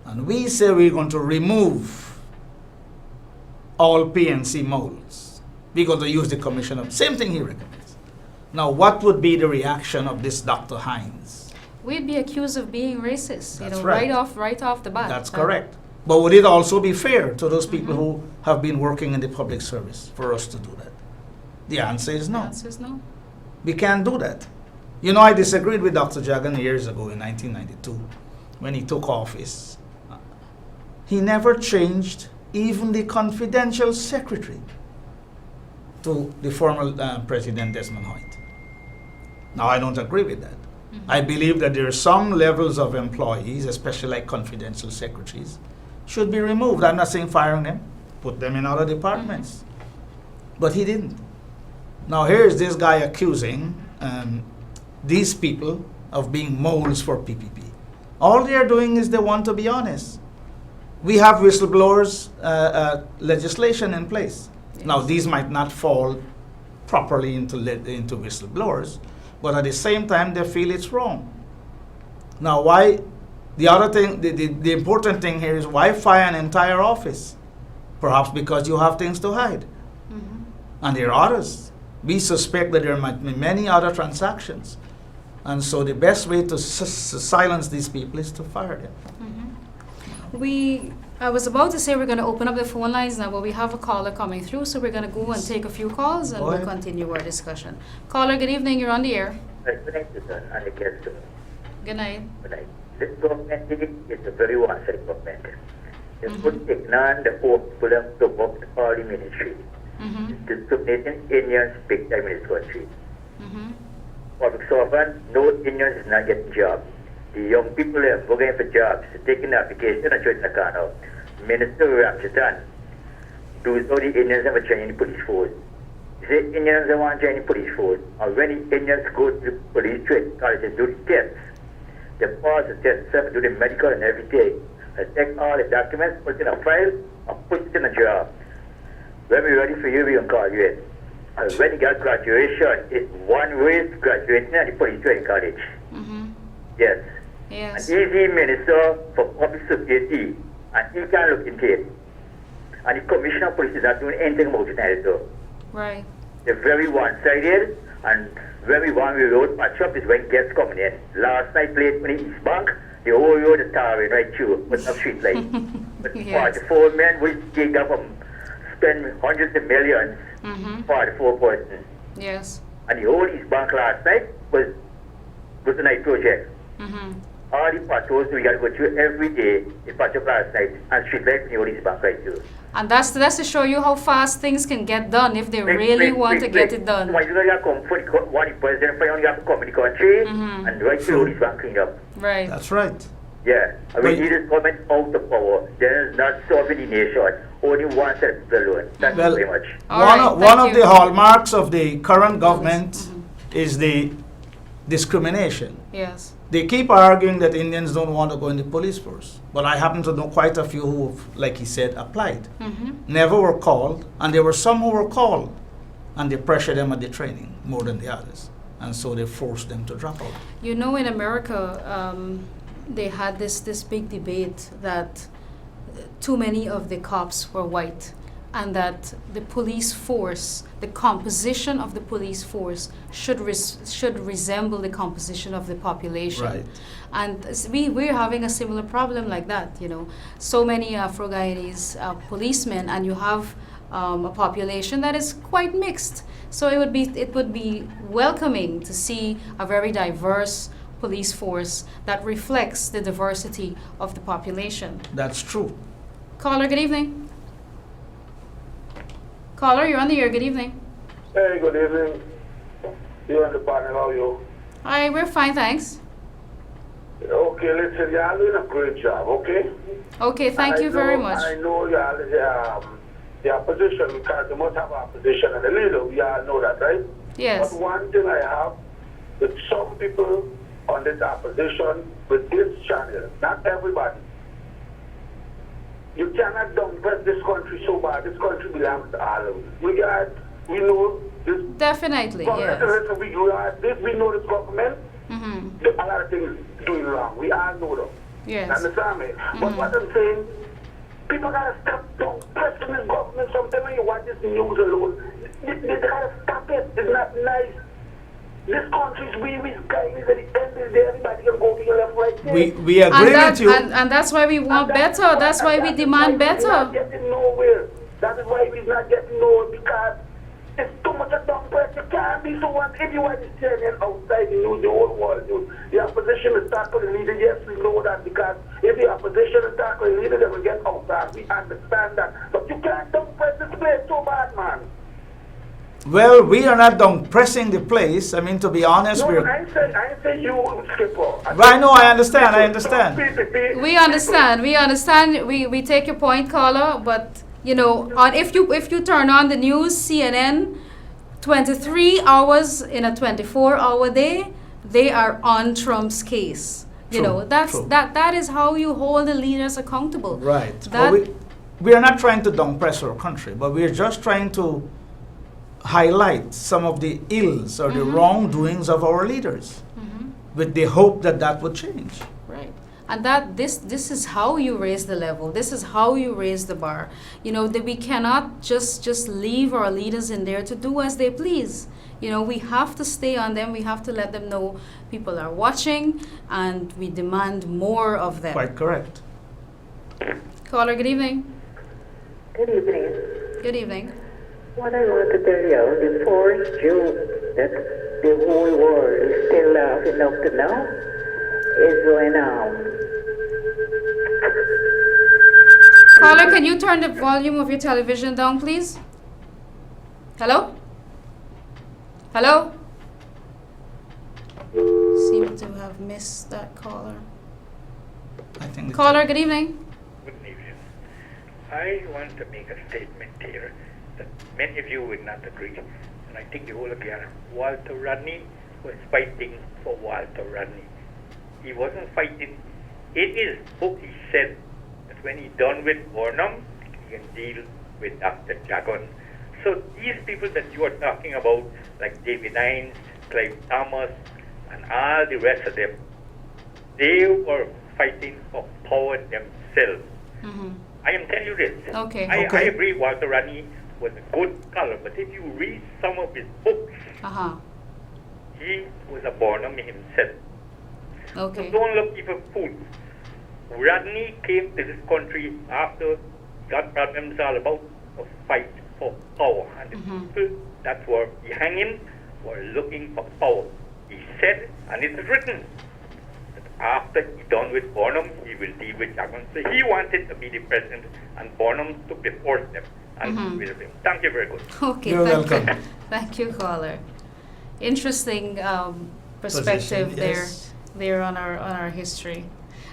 and we say we're going to remove all PNC moles. We're going to use the commission of, same thing he recommends. Now, what would be the reaction of this Dr. Hines? We'd be accused of being racist, That's right. right off the bat. That's correct. But would it also be fair to those people who have been working in the public service for us to do that? The answer is no. The answer is no. We can't do that. You know, I disagreed with Dr. Jagan years ago in 1992 when he took office. He never changed even the confidential secretary to the former President Desmond Hoyt. Now, I don't agree with that. Mm-hmm. I believe that there are some levels of employees, especially like confidential secretaries, should be removed. I'm not saying firing them, put them in other departments. Mm-hmm. But he didn't. Now, here's this guy accusing these people of being moles for PPP. All they are doing is they want to be honest. We have whistleblowers legislation in place. Yes. Now, these might not fall properly into whistleblowers, but at the same time, they feel it's wrong. Now, why? The other thing, the important thing here is why fire an entire office? Perhaps because you have things to hide. Mm-hmm. And there are others. We suspect that there might be many other transactions. And so the best way to silence these people is to fire them. I was about to say we're going to open up the phone lines now, but we have a caller coming through, so we're going to go and take a few calls and Go we'll ahead. continue our discussion. Caller, good evening. You're on the air. Good night, Susan, and the guests. Good night. Good night. This government is a very one-sided government. They put ignorant the poor people to work in all the ministry. Discriminating Indians big time in this country. Public servants, no Indians is not getting jobs. The young people are looking for jobs, taking the application and choice account. Minister Ramchitan, those are the Indians that are joining the police force. You say Indians that want to join the police force, and when the Indians go to the police training college and do the tests, they pass the tests, do the medical and everything, and take all the documents, put it in a file, and put it in a job. When we're ready for you, we can call you in. And when you get graduation, it's one way to graduating at the police training college. Yes. Yes. An easy minister for public safety, and he can look into it. And the commissioner of police is not doing anything about it either. Right. They're very one-sided, and when we want we road patch up is when guests coming in. Last night played for the East Bank, the whole road is tarring right through, with no street light. But Yes. 44 men will take up and spend hundreds of millions for the 4 person. Yes. And the whole East Bank last night was a night project. All the patrols we got to go through every day, the patrol last night, and street light in the whole East Bank right through. And that's to show you how fast things can get done if they really want to get it done. When you got to come for the president, for you have to come in the country and right through East Bank clean up. Right. That's right. Yeah, and we But- need this government out of power. Then it's not serving the nation. Only one set of people alone. Thank Well, you very much. All One right, of thank the you. hallmarks of the current government is the discrimination. Yes. They keep arguing that Indians don't want to go in the police force. But I happen to know quite a few who, like he said, applied. Never were called, and there were some who were called, and they pressured them at the training more than the others. And so they forced them to drop out. You know, in America, they had this big debate that too many of the cops were white, and that the police force, the composition of the police force, should resemble the composition of the population. Right. And we're having a similar problem like that. You know, so many Afro-Guyanese policemen, and you have a population that is quite mixed. So it would be welcoming to see a very diverse police force that reflects the diversity of the population. That's true. Caller, good evening. Caller, you're on the air. Good evening. Hey, good evening. You and the panel, how are you? Hi, we're fine, thanks. Okay, listen, you are doing a great job, okay? Okay, thank And you I very know- much. I know you are the opposition, because you must have opposition and a leader. We all know that, right? Yes. But one thing I have with some people on this opposition with this channel, not everybody. You cannot dump this country so bad. This country belongs to all of us. We know this Definitely, government. yes. Listen, we know this government. A lot of things doing wrong. We all know them. Yes. Understand me? But what I'm saying, people gotta stop pressing this government. Sometimes when you watch this news alone, they gotta stop it. It's not nice. This country's we guys at the end of the day, everybody can go to your left, right there. We agree with you. And that's why we want better. That's why we demand We're not better. getting nowhere. That is why we're not getting nowhere, because it's too much of dumb press. You can't be so one. Everyone is standing outside the news, the whole world news. The opposition is tackling the leader. Yes, we know that, because if the opposition is tackling the leader, they will get outside. We understand that. But you can't dumb press this place so bad, man. Well, we are not done pressing the place. I mean, to be honest, No, we're... I ain't say you, Skipper. I know, I understand. We understand. We take your point, caller. But you know, if you turn on the news, CNN, 23 hours in a 24-hour day, they are on Trump's case. You True, know, true. that is how you hold the leaders accountable. Right. That, But we are not trying to downpress our country, but we are just trying to highlight some of the ills or the wrongdoings of our leaders with the hope that that would change. right. And that this is how you raise the level. This is how you raise the bar. That we cannot just leave our leaders in there to do as they please. We have to stay on them. We have to let them know people are watching, and we demand more of them. Quite correct. Caller, good evening. Good evening. Good evening. What I want to tell you, the force joke that the whole world is still laughing up to now is when Caller, can you turn the volume of your television down, please? Hello? Hello? Seem to have missed that caller. I think the Caller, good evening. Good evening. I want to make a statement here that many of you would not agree, and I think the whole of Guyana. Walter Rodney was fighting for Walter Rodney. He wasn't fighting. In his book, he said that when he's done with Burnham, he can deal with Dr. Jagon. So these people that you are talking about, like David Hines, Clive Thomas, and all the rest of them, they were fighting for power themselves. Mm-hmm. I am telling you this. Okay. I agree Walter Rodney was a good scholar, but if you read some of his books, Uh-huh. he was a Burnham himself. Okay. So don't look for food. Rodney came to this country after he got problems all about a fight for power. And the people that were behind him were looking for power. He said, and it is written, that after he done with Burnham, he will deal with Jackson. So he wanted to be the president, and Burnham took the fourth step and got rid of him. Thank you very much. Okay, You're thank welcome. you. Thank you, caller. Interesting perspective Position, yes. there on our history.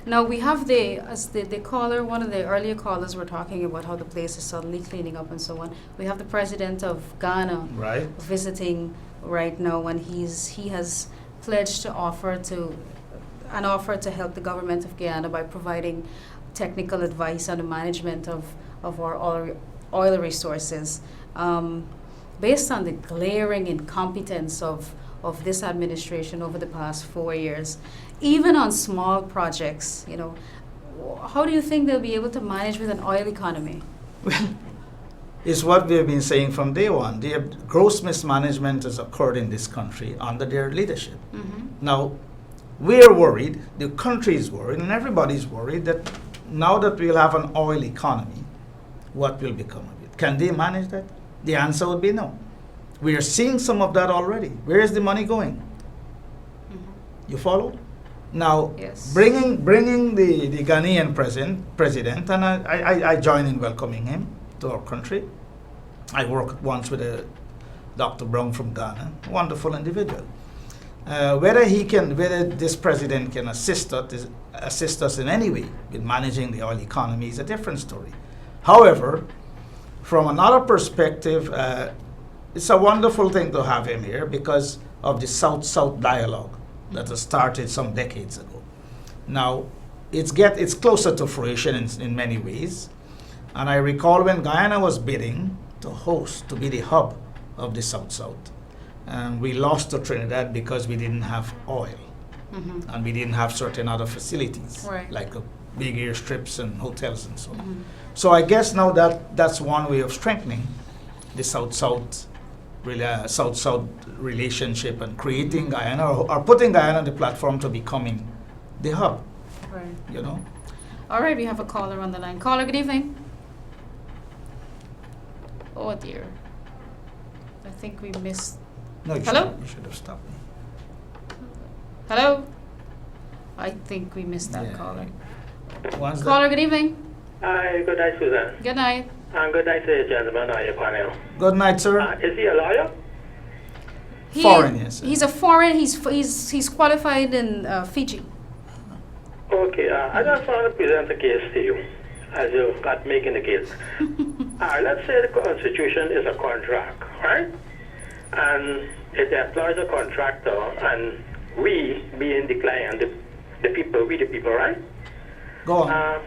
Now we have the caller, one of the earlier callers were talking about how the place is suddenly cleaning up and so on. We have the president of Ghana Right. visiting right now, and he has pledged to offer to help the government of Guyana by providing technical advice on the management of our oil resources. Based on the glaring incompetence of this administration over the past 4 years, even on small projects, how do you think they'll be able to manage with an oil economy? Well, it's what we've been saying from day one. The gross mismanagement has occurred in this country under their leadership. Mm-hmm. Now, we're worried, the country is worried, and everybody's worried that now that we'll have an oil economy, what will become of it? Can they manage that? The answer would be no. We are seeing some of that already. Where is the money going? Mm-hmm. You follow? Now, Yes. bringing the Ghanaian president, and I join in welcoming him to our country. I worked once with Dr. Brown from Ghana, wonderful individual. Whether this president can assist us in any way with managing the oil economy is a different story. However, from another perspective, it's a wonderful thing to have him here because of the South-South dialogue that has started some decades ago. Now, it's closer to fruition in many ways. And I recall when Guyana was bidding to be the hub of the South-South. And we lost to Trinidad because we didn't have oil. Mm-hmm. And we didn't have certain other facilities, Right. like big airstrips and hotels and so on. So I guess now that's one way of strengthening the South-South relationship and creating Guyana or putting Guyana on the platform to becoming the hub, Right. All right, we have a caller on the line. Caller, good evening. Oh dear. I think we missed. No, you Hello? should have stopped me. Hello? I think we missed that Yeah. caller. Once Caller, good evening. Hi, good night, Susan. Good night. And good night to the gentleman on your panel. Good night, sir. Is he a lawyer? Foreign, yes. He's a foreign. He's qualified in Fiji. Okay, I just want to present a case to you as you got making the case. Let's say the Constitution is a contract, right? And it employs a contractor, and we, being the client, the people, right? Go on.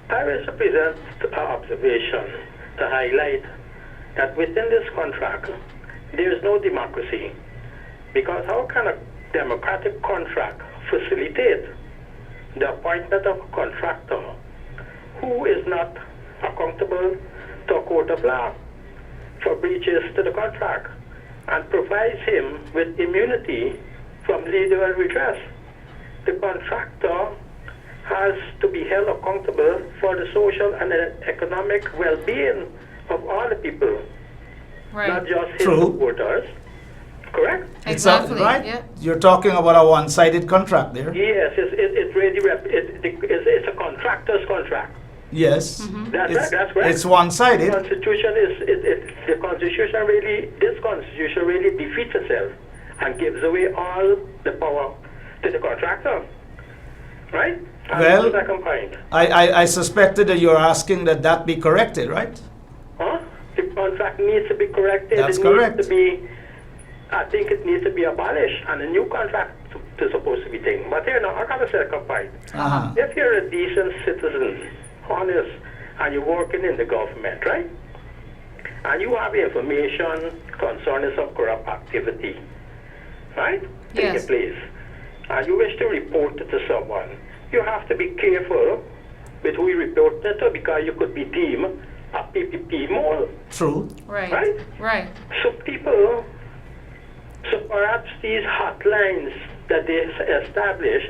I wish to present an observation to highlight that within this contract, there is no democracy. Because how can a democratic contract facilitate the appointment of a contractor who is not accountable to a court of law for breaches to the contract and provides him with immunity from legal redress. The contractor has to be held accountable for the social and economic well-being of all the people, Right. not just his True. supporters. Correct? Exactly. Right? Yeah. You're talking about a one-sided contract there. Yes, it really it's a contractor's contract. Yes. That's It's, right, that's correct. it's one-sided. Constitution the Constitution this Constitution really defeats itself and gives away all the power to the contractor. Right? And Well, the second point. I suspected that you're asking that be corrected, right? Huh? The contract needs to be corrected. That's it correct. Needs to be, I think it needs to be abolished and a new contract is supposed to be taken. But here now, I got a second point. Uh-huh. If you're a decent citizen, honest, and you're working in the government, right? And you have information concerning some corrupt activity, right? Yes. Taking place. And you wish to report it to someone, you have to be careful with who you report it to because you could be deemed a PPP mole, True. Right. right? Right. So perhaps these hotlines that they establish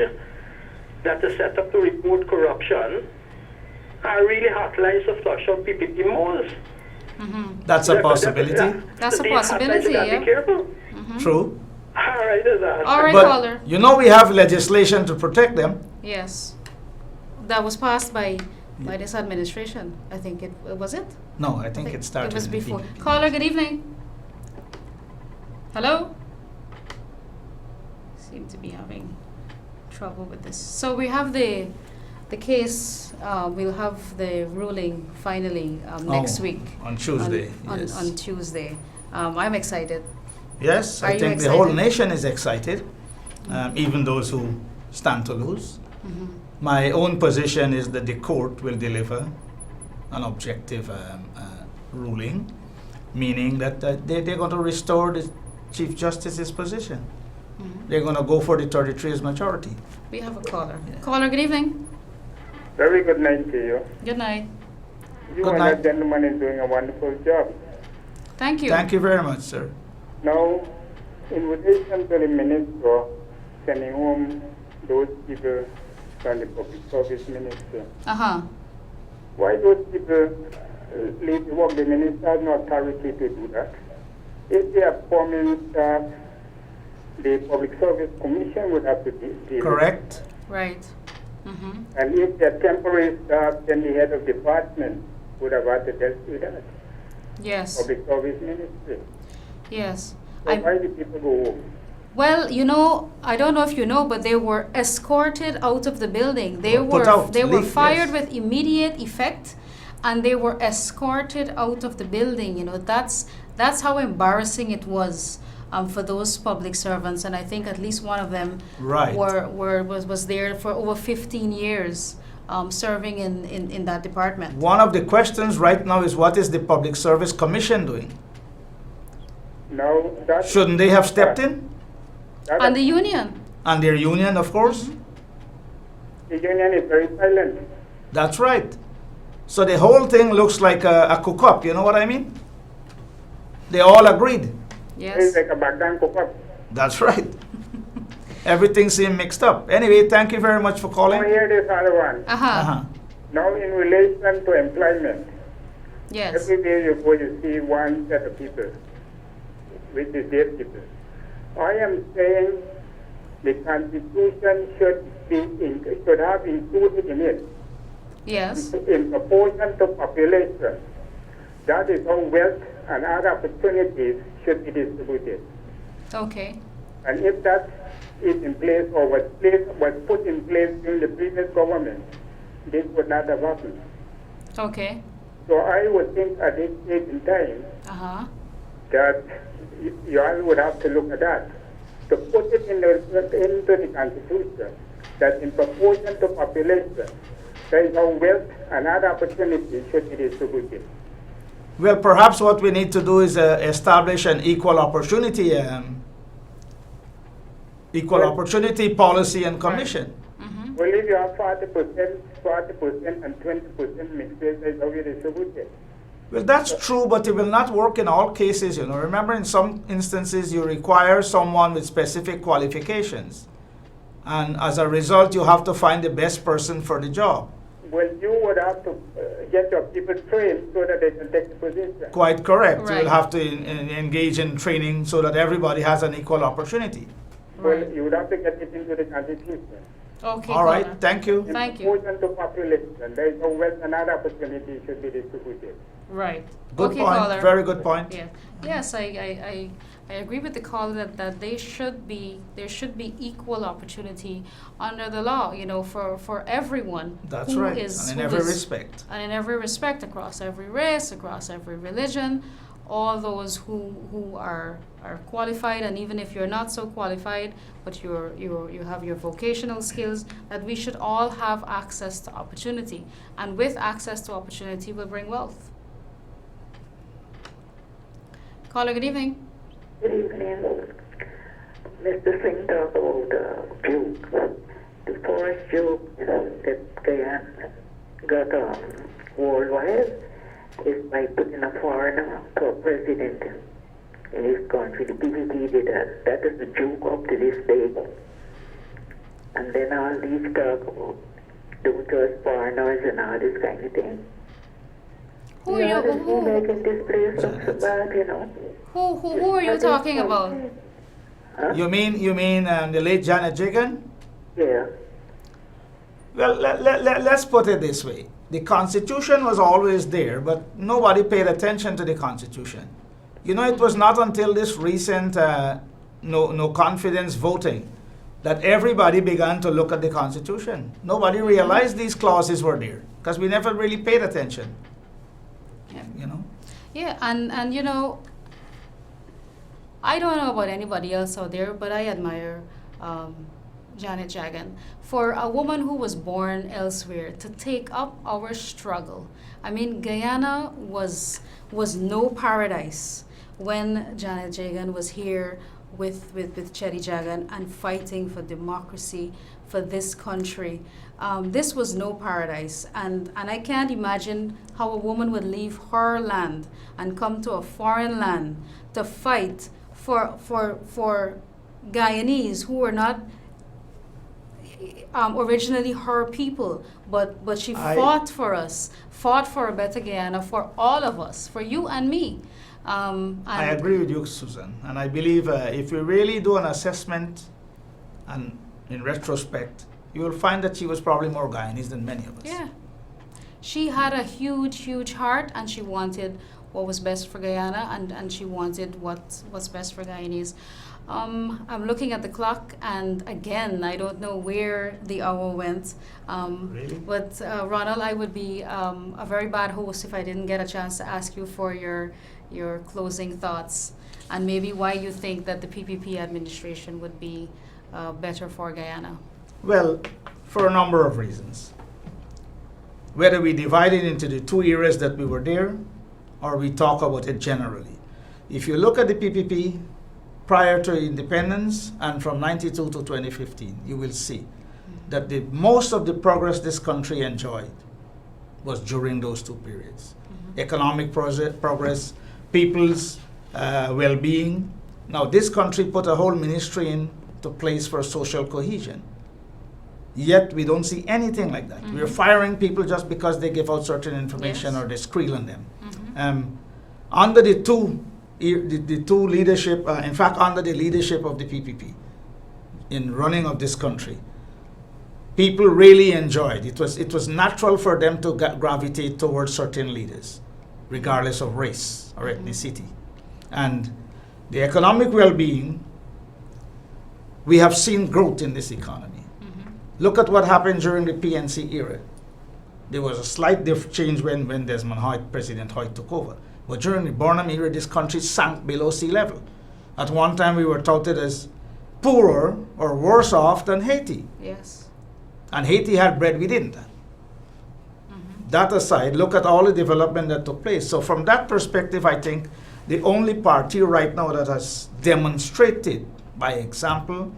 that are set up to report corruption are really hotlines to flush out PPP moles. That's a possibility. That's a These possibility, hotlines, you gotta yeah. be careful. True. All right, there's that. All right, But caller. you know we have legislation to protect them. Yes. That was passed by this administration. I think it was it. No, I think it started It was in the before. PPP. Caller, good evening. Hello? Seem to be having trouble with this. So we have the case, we'll have the ruling finally next Oh, week. on Tuesday, yes. On Tuesday. I'm excited. Yes, Are I you think the whole excited? nation is excited, even those who stand to lose. Mm-hmm. My own position is that the court will deliver an objective ruling, meaning that they're going to restore the Chief Justice's position. Mm-hmm. They're going to go for the 33's majority. We have a caller. Caller, good evening. Very good night to you. Good night. You Good and night. that gentleman is doing a wonderful job. Thank you. Thank you very much, sir. Now, in relation to the minister sending home those people from the public service ministry, Uh-huh. why those people leave the work? The minister has no authority to do that. If they are permanent staff, the public service commission would have to deal with it. Correct? Right. Mm-hmm. And if they are temporary staff, then the head of department would have had to deal with that. Yes. Public service ministry. Yes. So why do people go home? Well, I don't know if you know, but they were escorted out of the building. They Or put were out, they were leave, fired yes. with immediate effect, and they were escorted out of the building. That's how embarrassing it was for those public servants. And I think at least one of them Right. was there for over 15 years, serving in that department. One of the questions right now is what is the Public Service Commission doing? Now, that Shouldn't they have stepped in? that And the union. And their union, of course? the union is very silent. That's right. So the whole thing looks like a cook-up, you know what I mean? They all agreed. Yes. It's like a Baghdad cook-up. That's right. Everything seemed mixed up. Anyway, thank you very much for Now calling. here this other one. Uh-huh. Uh-huh. Now in relation to employment, Yes. everywhere you go you see one set of people, which is their people. I am saying the Constitution should have included in it, Yes. in proportion to population. That is how wealth and other opportunities should be distributed. Okay. And if that is in place or was put in place during the previous government, this would not have happened. Okay. So I would think at this stage in time Uh-huh. that you all would have to look at that. To put it into the Constitution, that in proportion to population, there is how wealth and other opportunities should be distributed. Well, perhaps what we need to do is establish an equal opportunity policy and commission. Well, Well, if you have 40% and 20% mistakes, that's how you distribute it. Well, that's true, but it will not work in all cases. Remember, in some instances, you require someone with specific qualifications, and as a result, you have to find the best person for the job. Well, you would have to get your people trained so that they can take the position. Quite correct. Right. You will have to engage in training so that everybody has an equal opportunity. Well, you would have to get it into the Constitution. Okay, All right, Connor. thank you. Thank you. Proportion to population, there is no wealth and other opportunity should be distributed. Right. Good Okay, point. caller. Very good point. Yeah. Yes, I agree with the caller that there should be equal opportunity under the law, for everyone. That's who right. is- And in who every is- respect. And in every respect, across every race, across every religion, all those who are qualified, and even if you're not so qualified, but you have your vocational skills, that we should all have access to opportunity. And with access to opportunity will bring wealth. Caller, good evening. Good evening. Mr. Singh talked about Duke. The first joke that Guyana got worldwide is by putting a foreigner to a president in his country. The PPP did that. That is the joke up to this day. And then all these talk about don't trust foreigners and all this kind of thing. Who are you? Who making this place look so bad, Who are you talking about? Huh? You mean the late Janet Jagan? Yeah. Well, let's put it this way. The Constitution was always there, but nobody paid attention to the Constitution. It was not until this recent no confidence voting that everybody began to look at the Constitution. Nobody realized these clauses were there because we never really paid attention. Yeah. Yeah, and I don't know about anybody else out there, but I admire Janet Jagan for a woman who was born elsewhere to take up our struggle. I mean, Guyana was no paradise when Janet Jagan was here with Chetty Jagan and fighting for democracy for this country. This was no paradise, and I can't imagine how a woman would leave her land and come to a foreign land to fight for Guyanese who were not originally her people, but she fought for us, fought for a better Guyana for all of us, for you and me. I agree with you, Susan, and I believe if we really do an assessment and in retrospect, you will find that she was probably more Guyanese than many of us. Yeah. She had a huge heart, and she wanted what was best for Guyana, and she wanted what's best for Guyanese. I'm looking at the clock, and again, I don't know where the hour went. Really? But Ronald, I would be a very bad host if I didn't get a chance to ask you for your closing thoughts, and maybe why you think that the PPP administration would be better for Guyana. Well, for a number of reasons. Whether we divide it into the two eras that we were there, or we talk about it generally. If you look at the PPP prior to independence and from 92 to 2015, you will see that most of the progress this country enjoyed was during those two periods. Economic progress, people's well-being. Now, this country put a whole ministry into place for social cohesion. Yet we don't see anything like that. We're firing people just because they give out certain information or they squeal on them. Under the two leadership, in fact, under the leadership of the PPP, in running of this country, people really enjoyed. It was natural for them to gravitate towards certain leaders, regardless of race or ethnicity. And the economic well-being, we have seen growth in this economy. Look at what happened during the PNC era. There was a slight change when Desmond Hoyt, President Hoyt, took over. But during the Burnham era, this country sank below sea level. At one time, we were touted as poorer or worse off than Haiti. Yes. And Haiti had bread, we didn't. That aside, look at all the development that took place. So from that perspective, I think the only party right now that has demonstrated by example,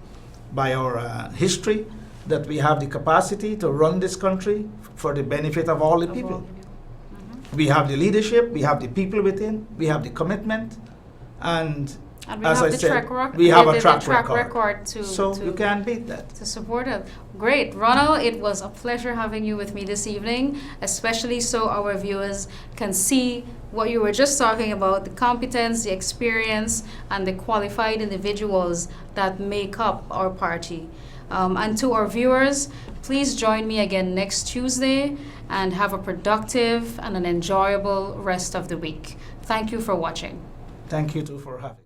by our history, that we have the capacity to run this country for the benefit of all the people. We have the leadership, we have the people within, we have the commitment, and we as have I the said, track record. we have a the track record to so you can't beat that. to support it. Great. Rana, it was a pleasure having you with me this evening, especially so our viewers can see what you were just talking about, the competence, the experience, and the qualified individuals that make up our party. And to our viewers, please join me again next Tuesday and have a productive and an enjoyable rest of the week. Thank you for watching. Thank you too for having me.